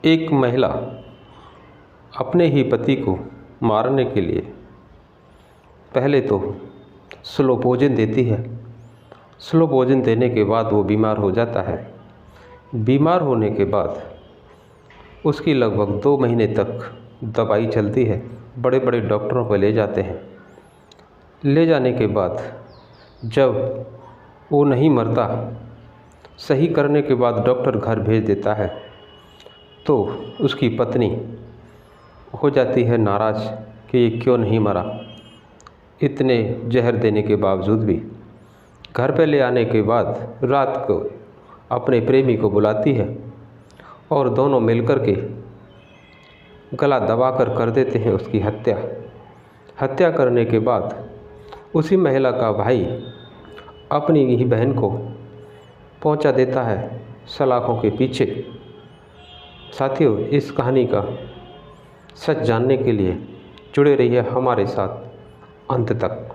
एक महिला अपने ही पति को मारने के लिए पहले तो स्लो पॉइजन देती है। स्लो पॉइजन देने के बाद वो बीमार हो जाता है। बीमार होने के बाद उसकी लगभग 2 महीने तक दवाई चलती है। बड़े बड़े डॉक्टरों पर ले जाते हैं। ले जाने के बाद जब वो नहीं मरता, सही करने के बाद डॉक्टर घर भेज देता है, तो उसकी पत्नी हो जाती है नाराज़ कि ये क्यों नहीं मरा। इतने जहर देने के बावजूद भी घर पे ले आने के बाद रात को अपने प्रेमी को बुलाती है और दोनों मिलकर के गला दबाकर कर देते हैं उसकी हत्या। हत्या करने के बाद उसी महिला का भाई अपनी ही बहन को पहुंचा देता है सलाखों के पीछे। साथियों, इस कहानी का सच जानने के लिए जुड़े रहिए हमारे साथ अंत तक।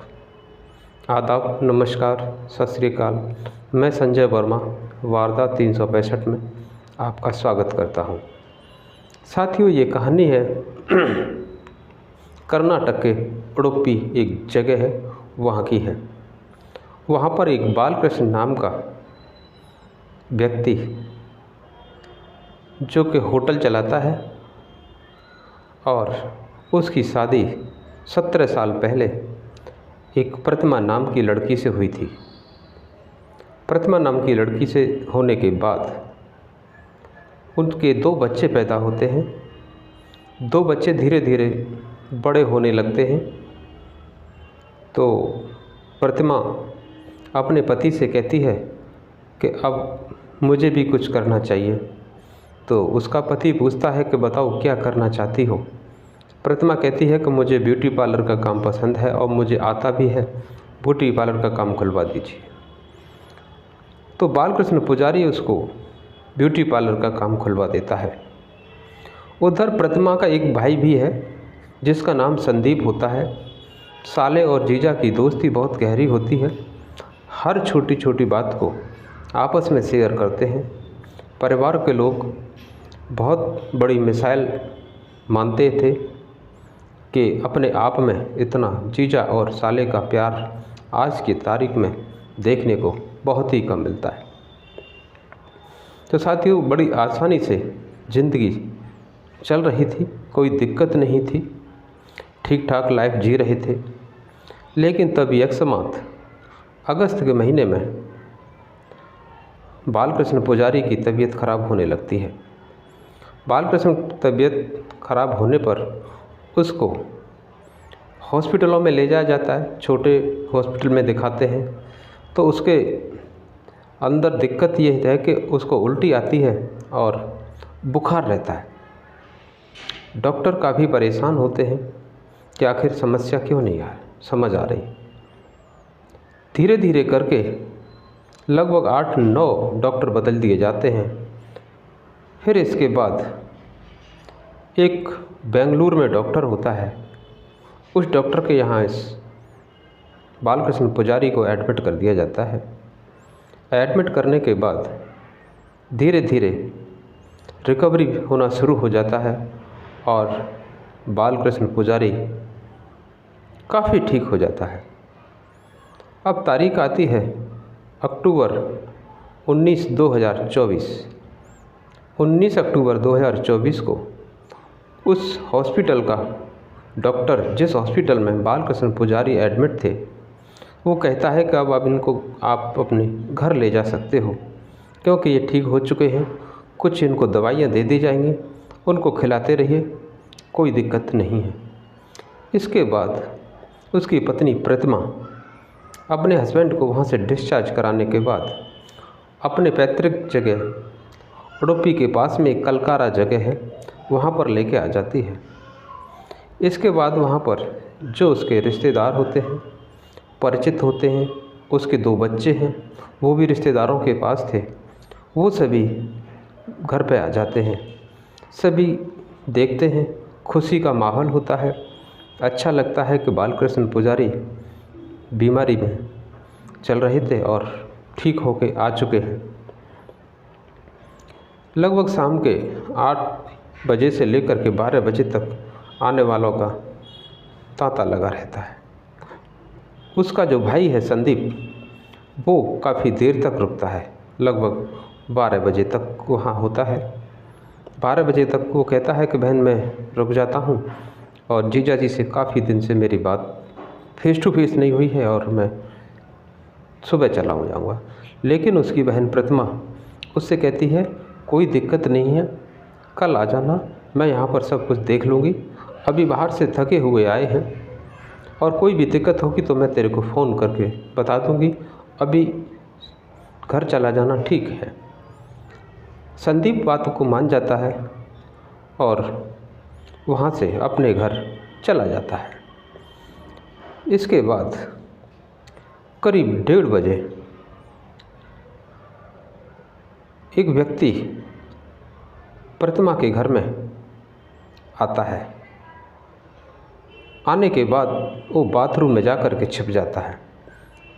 आदाब, नमस्कार, सत श्री अकाल। मैं संजय वर्मा वारदात 365 में आपका स्वागत करता हूं। साथियों, ये कहानी है कर्नाटक के उडुपी एक जगह है, वहाँ की है। वहाँ पर एक बालकृष्ण नाम का व्यक्ति जो कि होटल चलाता है और उसकी शादी 17 साल पहले एक प्रतिमा नाम की लड़की से हुई थी। प्रतिमा नाम की लड़की से होने के बाद उनके 2 बच्चे पैदा होते हैं। 2 बच्चे धीरे धीरे बड़े होने लगते हैं। तो प्रतिमा अपने पति से कहती है कि अब मुझे भी कुछ करना चाहिए। तो उसका पति पूछता है कि बताओ क्या करना चाहती हो। प्रतिमा कहती है कि मुझे ब्यूटी पार्लर का काम पसंद है और मुझे आता भी है, ब्यूटी पार्लर का काम खुलवा दीजिए। तो बालकृष्ण पुजारी उसको ब्यूटी पार्लर का काम खुलवा देता है। उधर प्रतिमा का एक भाई भी है जिसका नाम संदीप होता है। साले और जीजा की दोस्ती बहुत गहरी होती है। हर छोटी छोटी बात को आपस में शेयर करते हैं। परिवार के लोग बहुत बड़ी मिसाइल मानते थे कि अपने आप में इतना जीजा और साले का प्यार आज की तारीख में देखने को बहुत ही कम मिलता है। तो साथियों, बड़ी आसानी से ज़िंदगी चल रही थी, कोई दिक्कत नहीं थी, ठीक ठाक लाइफ जी रहे थे। लेकिन तब एक समात अगस्त के महीने में बालकृष्ण पुजारी की तबीयत खराब होने लगती है। बालकृष्ण तबीयत खराब होने पर उसको हॉस्पिटलों में ले जाया जाता है। छोटे हॉस्पिटल में दिखाते हैं तो उसके अंदर दिक्कत ये है कि उसको उल्टी आती है और बुखार रहता है। डॉक्टर काफ़ी परेशान होते हैं कि आखिर समस्या क्यों नहीं समझ आ रही। धीरे धीरे करके लगभग 8-9 डॉक्टर बदल दिए जाते हैं। फिर इसके बाद एक बेंगलुरु में डॉक्टर होता है। उस डॉक्टर के यहाँ इस बालकृष्ण पुजारी को एडमिट कर दिया जाता है। एडमिट करने के बाद धीरे धीरे रिकवरी होना शुरू हो जाता है और बालकृष्ण पुजारी काफ़ी ठीक हो जाता है। अब तारीख आती है अक्टूबर 19 अक्टूबर 2024 को उस हॉस्पिटल का डॉक्टर, जिस हॉस्पिटल में बालकृष्ण पुजारी एडमिट थे, वो कहता है कि अब इनको आप अपने घर ले जा सकते हो क्योंकि ये ठीक हो चुके हैं। कुछ इनको दवाइयाँ दे दी जाएंगी, उनको खिलाते रहिए, कोई दिक्कत नहीं है। इसके बाद उसकी पत्नी प्रतिमा अपने हस्बैंड को वहाँ से डिस्चार्ज कराने के बाद अपने पैतृक जगह उडुपी के पास में एक कलकारा जगह है, वहाँ पर लेके आ जाती है। इसके बाद वहाँ पर जो उसके रिश्तेदार होते हैं, परिचित होते हैं, उसके 2 बच्चे हैं, वो भी रिश्तेदारों के पास थे, वो सभी घर पे आ जाते हैं। सभी देखते हैं, खुशी का माहौल होता है। अच्छा लगता है कि बालकृष्ण पुजारी बीमारी में चल रहे थे और ठीक होके आ चुके हैं। लगभग शाम के बजे से लेकर के 12 बजे तक आने वालों का तांता लगा रहता है। उसका जो भाई है संदीप, वो काफ़ी देर तक रुकता है, लगभग 12 बजे तक वहाँ होता है। 12 बजे तक वो कहता है कि बहन मैं रुक जाता हूँ, और जीजा जी से काफ़ी दिन से मेरी बात फेस टू फेस नहीं हुई है और मैं सुबह चला जाऊँगा। लेकिन उसकी बहन प्रतिमा उससे कहती है कोई दिक्कत नहीं है, कल आ जाना, मैं यहाँ पर सब कुछ देख लूँगी, अभी बाहर से थके हुए आए हैं और कोई भी दिक्कत होगी तो मैं तेरे को फ़ोन करके बता दूँगी, अभी घर चला जाना ठीक है। संदीप बात को मान जाता है और वहाँ से अपने घर चला जाता है। इसके बाद करीब 1:30 बजे एक व्यक्ति प्रतिमा के घर में आता है। आने के बाद वो बाथरूम में जाकर के छिप जाता है।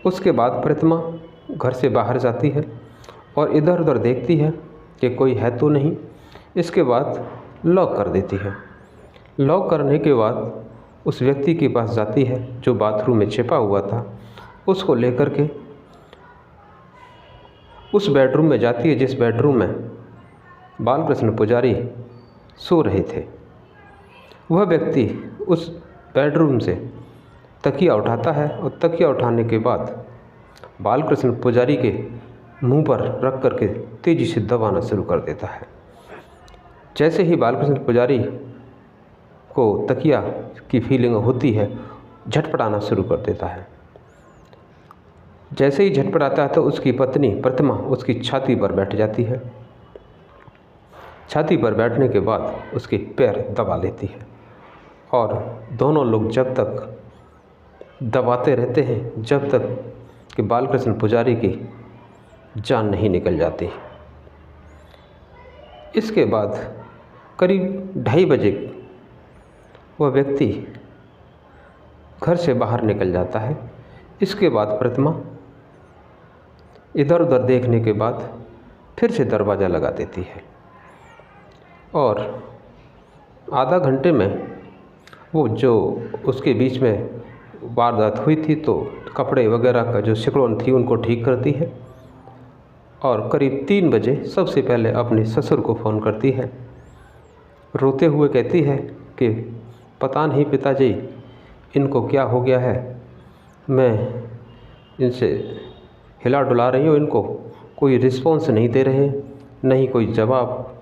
उसके बाद प्रतिमा घर से बाहर जाती है और इधर उधर देखती है कि कोई है तो नहीं। इसके बाद लॉक कर देती है। लॉक करने के बाद उस व्यक्ति के पास जाती है जो बाथरूम में छिपा हुआ था, उसको लेकर के उस बेडरूम में जाती है जिस बेडरूम में बालकृष्ण पुजारी सो रहे थे। वह व्यक्ति उस बेडरूम से तकिया उठाता है और तकिया उठाने के बाद बालकृष्ण पुजारी के मुंह पर रख करके तेज़ी से दबाना शुरू कर देता है। जैसे ही बालकृष्ण पुजारी को तकिया की फीलिंग होती है, झटपटाना शुरू कर देता है। जैसे ही झटपटाता है तो उसकी पत्नी प्रतिमा उसकी छाती पर बैठ जाती है। छाती पर बैठने के बाद उसके पैर दबा लेती है और दोनों लोग जब तक दबाते रहते हैं जब तक कि बालकृष्ण पुजारी की जान नहीं निकल जाती। इसके बाद करीब 2:30 बजे वह व्यक्ति घर से बाहर निकल जाता है। इसके बाद प्रतिमा इधर उधर देखने के बाद फिर से दरवाज़ा लगा देती है और आधा घंटे में वो जो उसके बीच में वारदात हुई थी तो कपड़े वगैरह का जो सिकुड़न थी उनको ठीक करती है और करीब 3 बजे सबसे पहले अपने ससुर को फ़ोन करती है। रोते हुए कहती है कि पता नहीं पिताजी इनको क्या हो गया है, मैं इनसे हिला डुला रही हूँ, इनको कोई रिस्पॉन्स नहीं दे रहे, नहीं कोई जवाब,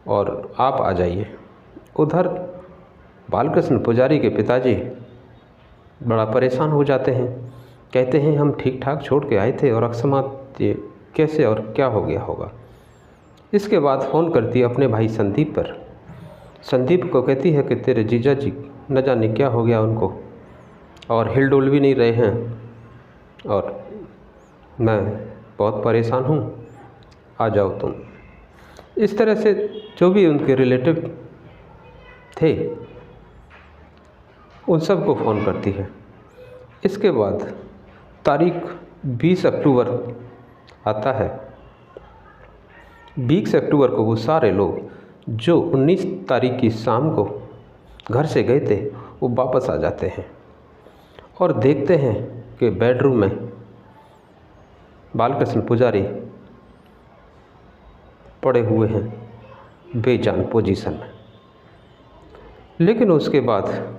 और आप आ जाइए। उधर बालकृष्ण पुजारी के पिताजी बड़ा परेशान हो जाते हैं, कहते हैं हम ठीक ठाक छोड़ के आए थे और अकस्मात ये कैसे और क्या हो गया होगा। इसके बाद फ़ोन करती है अपने भाई संदीप पर। संदीप को कहती है कि तेरे जीजा जी न जाने क्या हो गया उनको और हिल डुल भी नहीं रहे हैं और मैं बहुत परेशान हूँ, आ जाओ तुम। इस तरह से जो भी उनके रिलेटिव थे उन सब को फ़ोन करती है। इसके बाद तारीख 20 अक्टूबर आता है। 20 अक्टूबर को वो सारे लोग जो 19 तारीख की शाम को घर से गए थे वो वापस आ जाते हैं और देखते हैं कि बेडरूम में बालकृष्ण पुजारी पड़े हुए हैं बेजान पोजीशन में। लेकिन उसके बाद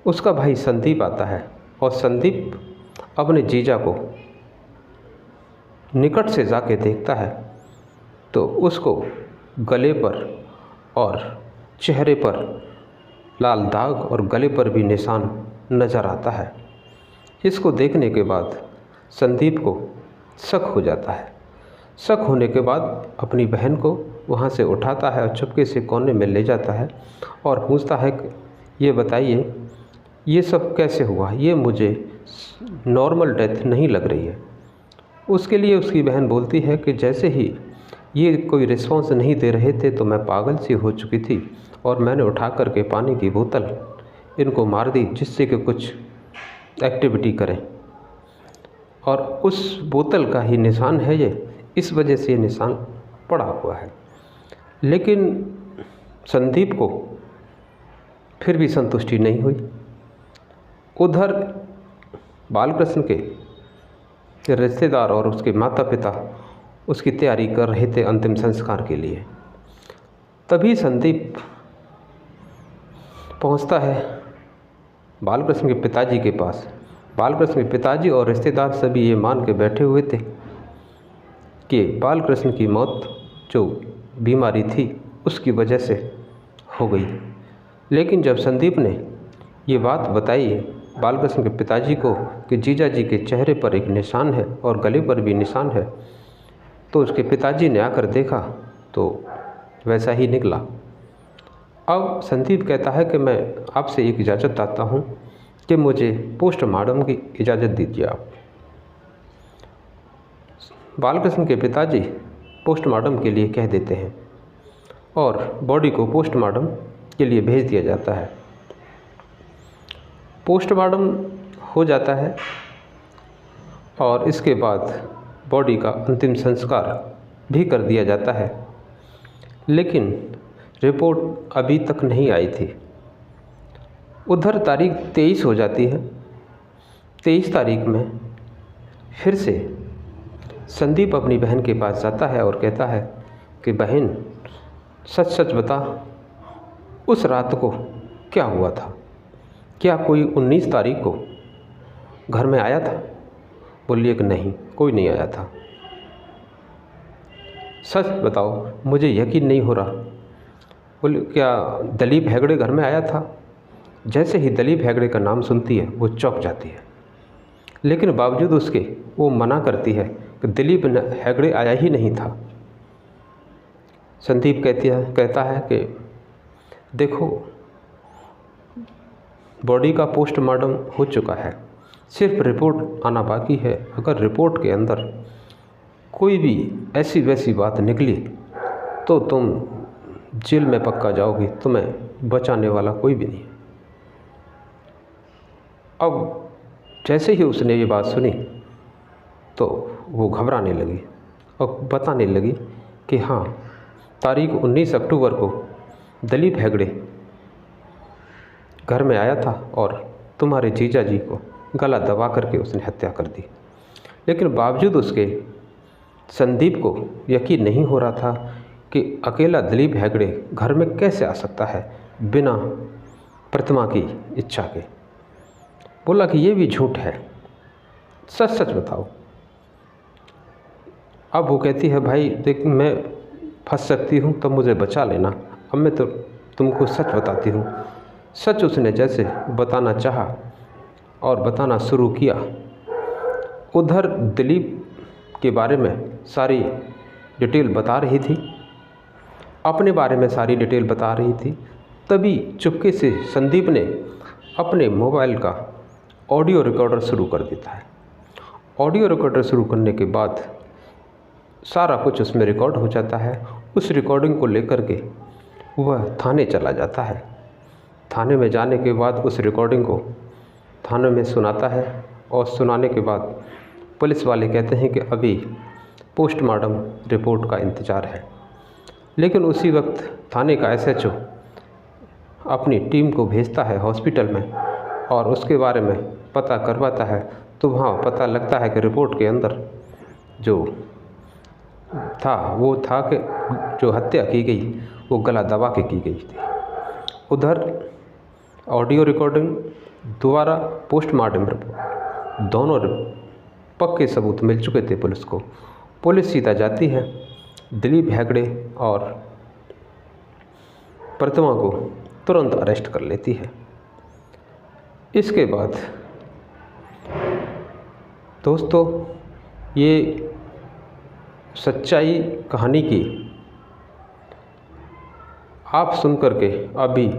उसका भाई संदीप आता है और संदीप अपने जीजा को निकट से जाके देखता है तो उसको गले पर और चेहरे पर लाल दाग और गले पर भी निशान नज़र आता है। इसको देखने के बाद संदीप को शक हो जाता है। शक होने के बाद अपनी बहन को वहाँ से उठाता है और चुपके से कोने में ले जाता है और पूछता है कि ये बताइए ये सब कैसे हुआ, ये मुझे नॉर्मल डेथ नहीं लग रही है। उसके लिए उसकी बहन बोलती है कि जैसे ही ये कोई रिस्पॉन्स नहीं दे रहे थे तो मैं पागल सी हो चुकी थी और मैंने उठा करके पानी की बोतल इनको मार दी जिससे कि कुछ एक्टिविटी करें, और उस बोतल का ही निशान है ये, इस वजह से ये निशान पड़ा हुआ है। लेकिन संदीप को फिर भी संतुष्टि नहीं हुई। उधर बालकृष्ण के रिश्तेदार और उसके माता पिता उसकी तैयारी कर रहे थे अंतिम संस्कार के लिए। तभी संदीप पहुंचता है बालकृष्ण के पिताजी के पास। बालकृष्ण के पिताजी और रिश्तेदार सभी ये मान के बैठे हुए थे कि बालकृष्ण की मौत जो बीमारी थी उसकी वजह से हो गई। लेकिन जब संदीप ने ये बात बताई बालकृष्ण के पिताजी को कि जीजा जी के चेहरे पर एक निशान है और गले पर भी निशान है, तो उसके पिताजी ने आकर देखा तो वैसा ही निकला। अब संदीप कहता है कि मैं आपसे एक इजाज़त चाहता हूँ कि मुझे पोस्टमार्टम की इजाज़त दीजिए आप। बालकृष्ण के पिताजी पोस्टमार्टम के लिए कह देते हैं और बॉडी को पोस्टमार्टम के लिए भेज दिया जाता है। पोस्टमार्टम हो जाता है और इसके बाद बॉडी का अंतिम संस्कार भी कर दिया जाता है। लेकिन रिपोर्ट अभी तक नहीं आई थी। उधर तारीख 23 हो जाती है। 23 तारीख में फिर से संदीप अपनी बहन के पास जाता है और कहता है कि बहन सच सच बता, उस रात को क्या हुआ था? क्या कोई 19 तारीख को घर में आया था? बोलिए कि नहीं, कोई नहीं आया था। सच बताओ, मुझे यकीन नहीं हो रहा। बोले क्या दलीप हेगड़े घर में आया था? जैसे ही दलीप हेगड़े का नाम सुनती है वो चौंक जाती है, लेकिन बावजूद उसके वो मना करती है कि दलीप हेगड़े आया ही नहीं था। संदीप कहता है कि देखो, बॉडी का पोस्टमार्टम हो चुका है, सिर्फ रिपोर्ट आना बाकी है। अगर रिपोर्ट के अंदर कोई भी ऐसी वैसी बात निकली तो तुम जेल में पक्का जाओगी, तुम्हें बचाने वाला कोई भी नहीं। अब जैसे ही उसने ये बात सुनी तो वो घबराने लगी और बताने लगी कि हाँ, तारीख 19 अक्टूबर को दलीप हेगड़े घर में आया था और तुम्हारे जीजा जी को गला दबा करके उसने हत्या कर दी। लेकिन बावजूद उसके संदीप को यकीन नहीं हो रहा था कि अकेला दलीप हेगड़े घर में कैसे आ सकता है बिना प्रतिमा की इच्छा के। बोला कि ये भी झूठ है, सच सच बताओ। अब वो कहती है भाई देख, मैं फंस सकती हूँ तो मुझे बचा लेना। अब मैं तो तुमको सच बताती हूँ। सच उसने जैसे बताना चाहा और बताना शुरू किया, उधर दिलीप के बारे में सारी डिटेल बता रही थी, अपने बारे में सारी डिटेल बता रही थी। तभी चुपके से संदीप ने अपने मोबाइल का ऑडियो रिकॉर्डर शुरू कर देता है। ऑडियो रिकॉर्डर शुरू करने के बाद सारा कुछ उसमें रिकॉर्ड हो जाता है। उस रिकॉर्डिंग को लेकर के वह थाने चला जाता है। थाने में जाने के बाद उस रिकॉर्डिंग को थाने में सुनाता है और सुनाने के बाद पुलिस वाले कहते हैं कि अभी पोस्टमार्टम रिपोर्ट का इंतज़ार है। लेकिन उसी वक्त थाने का एसएचओ अपनी टीम को भेजता है हॉस्पिटल में और उसके बारे में पता करवाता है। तो वहाँ पता लगता है कि रिपोर्ट के अंदर जो था वो था कि जो हत्या की गई वो गला दबा के की गई थी। उधर ऑडियो रिकॉर्डिंग दोबारा पोस्टमार्टम रिपोर्ट, दोनों पक्के सबूत मिल चुके थे पुलिस को। पुलिस सीधा जाती है, दिलीप हेगड़े और प्रतिमा को तुरंत अरेस्ट कर लेती है। इसके बाद दोस्तों, ये सच्चाई कहानी की आप सुन कर के अभी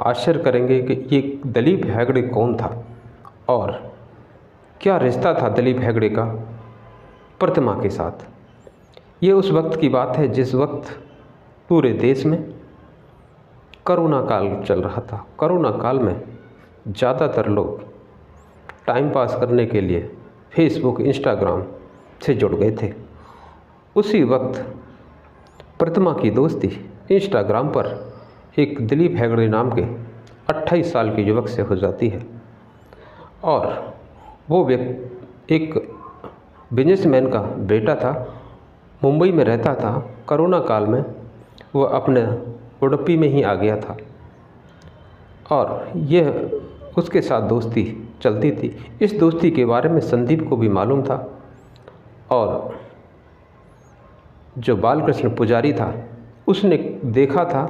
आश्चर्य करेंगे कि ये दलीप हेगड़े कौन था और क्या रिश्ता था दलीप हेगड़े का प्रतिमा के साथ। ये उस वक्त की बात है जिस वक्त पूरे देश में कोरोना काल चल रहा था। कोरोना काल में ज़्यादातर लोग टाइम पास करने के लिए फेसबुक, इंस्टाग्राम से जुड़ गए थे। उसी वक्त प्रतिमा की दोस्ती इंस्टाग्राम पर एक दिलीप हेगड़े नाम के 28 साल के युवक से हो जाती है और वो व्यक्ति एक बिजनेसमैन का बेटा था, मुंबई में रहता था। कोरोना काल में वो अपने उडुपी में ही आ गया था और यह उसके साथ दोस्ती चलती थी। इस दोस्ती के बारे में संदीप को भी मालूम था और जो बालकृष्ण पुजारी था उसने देखा था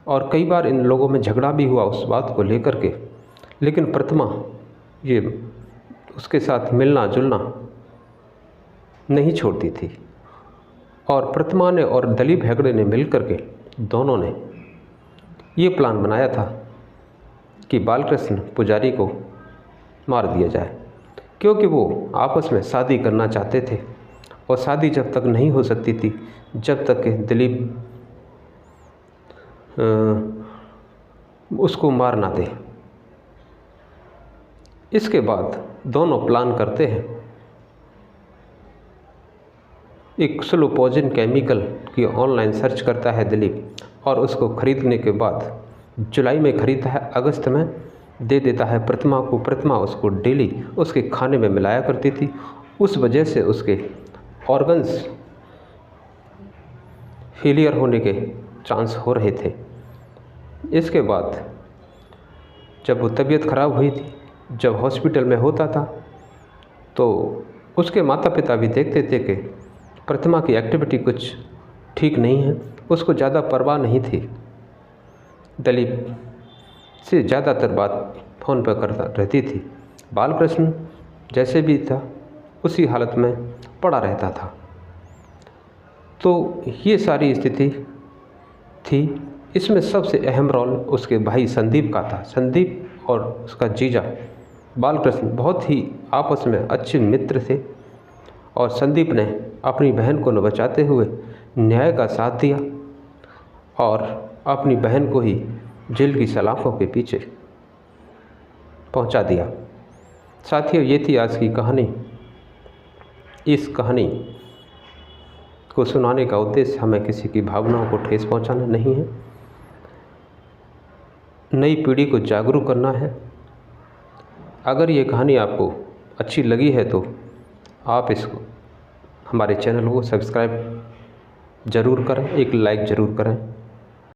और कई बार इन लोगों में झगड़ा भी हुआ उस बात को लेकर के, लेकिन प्रतिमा ये उसके साथ मिलना जुलना नहीं छोड़ती थी और प्रतिमा ने और दिलीप हेगड़े ने मिलकर के दोनों ने ये प्लान बनाया था कि बालकृष्ण पुजारी को मार दिया जाए, क्योंकि वो आपस में शादी करना चाहते थे और शादी जब तक नहीं हो सकती थी जब तक कि दिलीप उसको मार ना दे। इसके बाद दोनों प्लान करते हैं। एक स्लोपोजिन केमिकल की ऑनलाइन सर्च करता है दिलीप और उसको खरीदने के बाद जुलाई में खरीदता है, अगस्त में दे देता है प्रतिमा को। प्रतिमा उसको डेली उसके खाने में मिलाया करती थी। उस वजह से उसके ऑर्गन्स फेलियर होने के चांस हो रहे थे। इसके बाद जब वो तबीयत ख़राब हुई थी, जब हॉस्पिटल में होता था, तो उसके माता पिता भी देखते थे कि प्रतिमा की एक्टिविटी कुछ ठीक नहीं है। उसको ज़्यादा परवाह नहीं थी। दिलीप से ज़्यादातर बात फ़ोन पर करता रहती थी। बालकृष्ण जैसे भी था उसी हालत में पड़ा रहता था। तो ये सारी स्थिति थी। इसमें सबसे अहम रोल उसके भाई संदीप का था। संदीप और उसका जीजा बालकृष्ण बहुत ही आपस में अच्छे मित्र थे और संदीप ने अपनी बहन को न बचाते हुए न्याय का साथ दिया और अपनी बहन को ही जेल की सलाखों के पीछे पहुंचा दिया। साथियों, ये थी आज की कहानी। इस कहानी को सुनाने का उद्देश्य हमें किसी की भावनाओं को ठेस पहुंचाना नहीं है, नई पीढ़ी को जागरूक करना है। अगर ये कहानी आपको अच्छी लगी है तो आप इसको हमारे चैनल को सब्सक्राइब ज़रूर करें, एक लाइक ज़रूर करें।